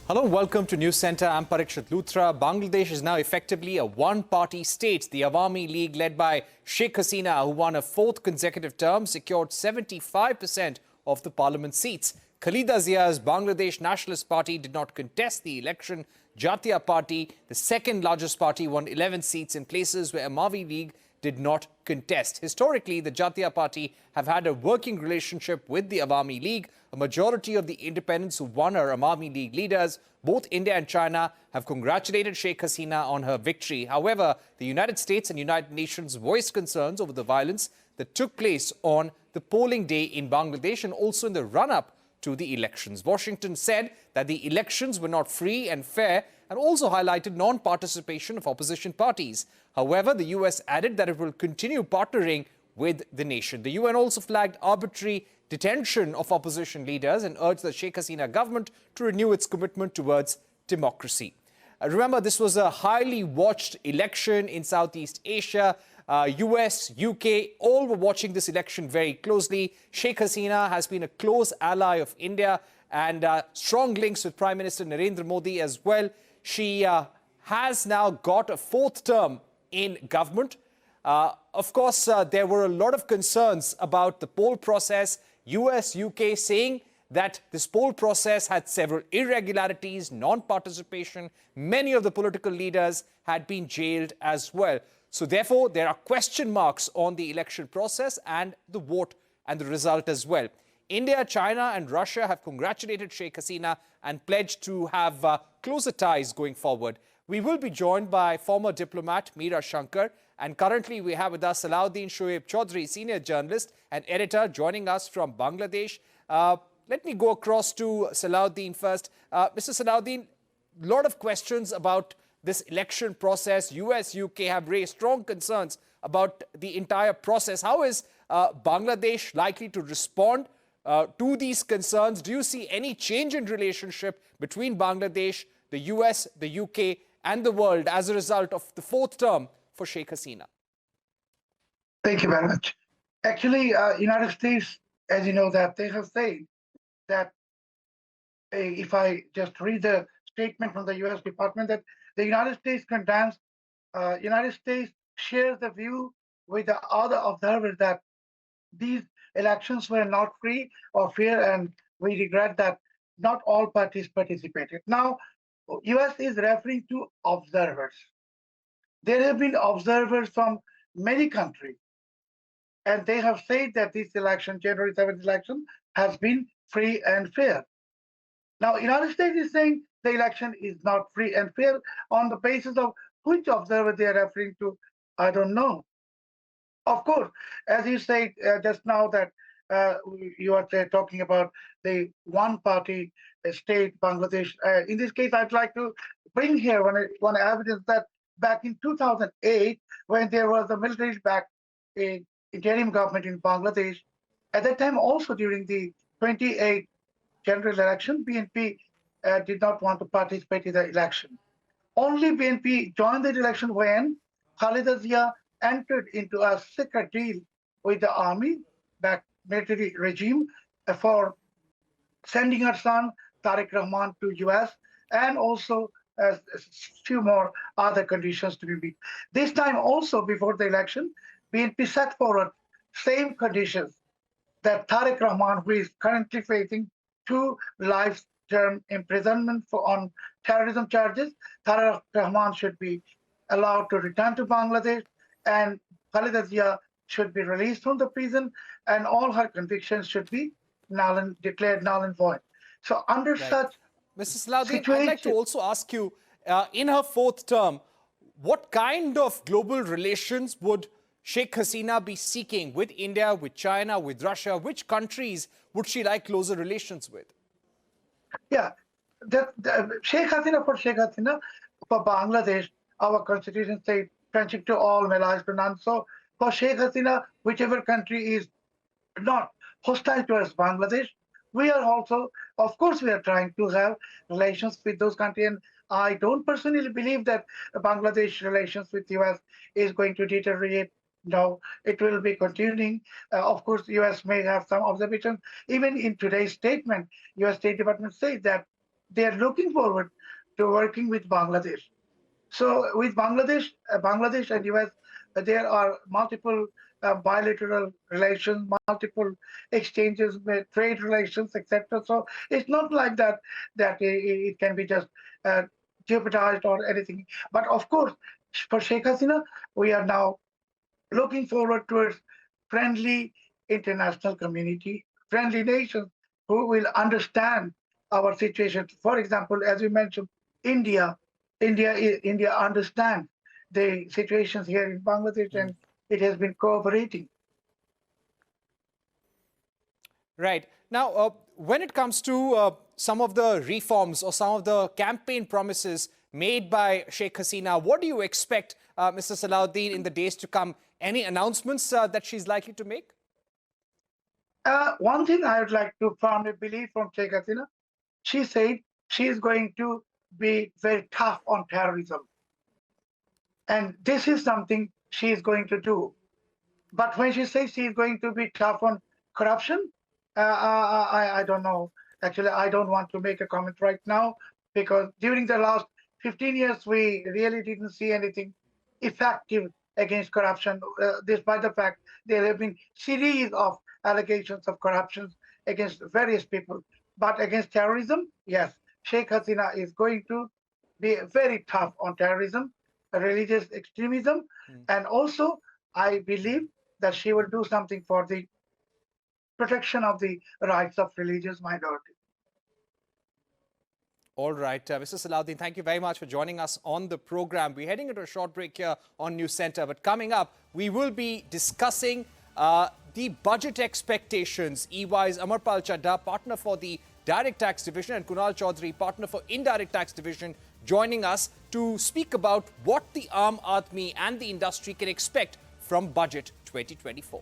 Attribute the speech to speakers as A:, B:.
A: Hello and welcome to News Centre. I'm Parikshit Luthra. Bangladesh is now effectively a one-party state. The Awami League, led by Sheikh Hasina, who won a fourth consecutive term, secured 75% of the parliament seats. Khaleda Zia's Bangladesh Nationalist Party did not contest the election. Jatiya Party, the second largest party, won 11 seats in places where Awami League did not contest. Historically, the Jatiya Party have had a working relationship with the Awami League. A majority of the independents who won are Awami League leaders. Both India and China have congratulated Sheikh Hasina on her victory. However, the United States and United Nations voiced concerns over the violence that took place on the polling day in Bangladesh and also in the run-up to the elections. Washington said that the elections were not free and fair and also highlighted non-participation of opposition parties. However, the US added that it will continue partnering with the nation. The UN also flagged arbitrary detention of opposition leaders and urged the Sheikh Hasina government to renew its commitment towards democracy. Remember, this was a highly watched election in Southeast Asia. US, UK, all were watching this election very closely. Sheikh Hasina has been a close ally of India and strong links with Prime Minister Narendra Modi as well. She has now got a fourth term in government. Of course, there were a lot of concerns about the poll process. US, UK saying that this poll process had several irregularities, non-participation. Many of the political leaders had been jailed as well. So therefore, there are question marks on the election process and the vote and the result as well. India, China and Russia have congratulated Sheikh Hasina and pledged to have closer ties going forward. We will be joined by former diplomat Meera Shankar, and currently we have with us Choudhury, senior journalist and editor, joining us from Bangladesh. Let me go across to Salahuddin first. Mr. Salahuddin, a lot of questions about this election process. US, UK have raised strong concerns about the entire process. How is Bangladesh likely to respond to these concerns? Do you see any change in relationship between Bangladesh, the US, the UK and the world as a result of the fourth term for Sheikh Hasina?
B: Thank you very much. Actually, United States, as you know, that they have said that if I just read the statement from the US Department, that the United States condemns, United States shares the view with the other observers that these elections were not free or fair, and we regret that not all parties participated. Now, US is referring to observers. There have been observers from many countries, and they have said that this election, January 7th election, has been free and fair. Now, United States is saying the election is not free and fair. On the basis of which observer they are referring to, I don't know. Of course, as you said just now that you are talking about the one-party state, Bangladesh. In this case, I'd like to bring here one evidence that back in 2008, when there was a military-backed interim government in Bangladesh, at that time also during the 28th general election, BNP did not want to participate in the election. Only BNP joined the election when Khaleda Zia entered into a secret deal with the army-backed military regime for sending her son Tariq Rahman to US, and also a few more other conditions to be met. This time also before the election, BNP set forward same conditions that Tariq Rahman, who is currently facing 2 life-term imprisonment on terrorism charges, Tariq Rahman should be allowed to return to Bangladesh, and Khaleda Zia should be released from the prison, and all her convictions should be declared null and void. So under such
A: Mr. Salahuddin,
B: situation,
A: I'd like to also ask you, in her fourth term, what kind of global relations would Sheikh Hasina be seeking with India, with China, with Russia? Which countries would she like closer relations with?
B: Yeah, Sheikh Hasina, for Bangladesh, our constitution says friendship to all, allies to none. So for Sheikh Hasina, whichever country is not hostile towards Bangladesh, we are also, of course, we are trying to have relations with those countries. And I don't personally believe that Bangladesh relations with US is going to deteriorate. No, it will be continuing. Of course, US may have some observations. Even in today's statement, US State Department says that they are looking forward to working with Bangladesh. So with Bangladesh and US, there are multiple bilateral relations, multiple exchanges, trade relations, etc. So it's not like that it can be just jeopardized or anything. But of course, for Sheikh Hasina, we are now looking forward towards friendly international community, friendly nations who will understand our situation. For example, as you mentioned, India, India understands the situations here in Bangladesh, and it has been cooperating.
A: Right. Now, when it comes to some of the reforms or some of the campaign promises made by Sheikh Hasina, what do you expect, Mr. Salahuddin, in the days to come? Any announcements that she's likely to make?
B: One thing I would like to firmly believe from Sheikh Hasina, she said she is going to be very tough on terrorism. And this is something she is going to do. But when she says she is going to be tough on corruption, I don't know. Actually, I don't want to make a comment right now because during the last 15 years, we really didn't see anything effective against corruption, despite the fact there have been series of allegations of corruption against various people. But against terrorism, yes, Sheikh Hasina is going to be very tough on terrorism, religious extremism, and also I believe that she will do something for the protection of the rights of religious minorities.
A: All right, Mr. Salahuddin, thank you very much for joining us on the program. We're heading into a short break here on News Center, but coming up, we will be discussing the budget expectations. EY's Amarpal Chadha, partner for the Direct Tax Division, and Kunal Choudhury, partner for Indirect Tax Division, joining us to speak about what the Aam Aadmi and the industry can expect from Budget 2024.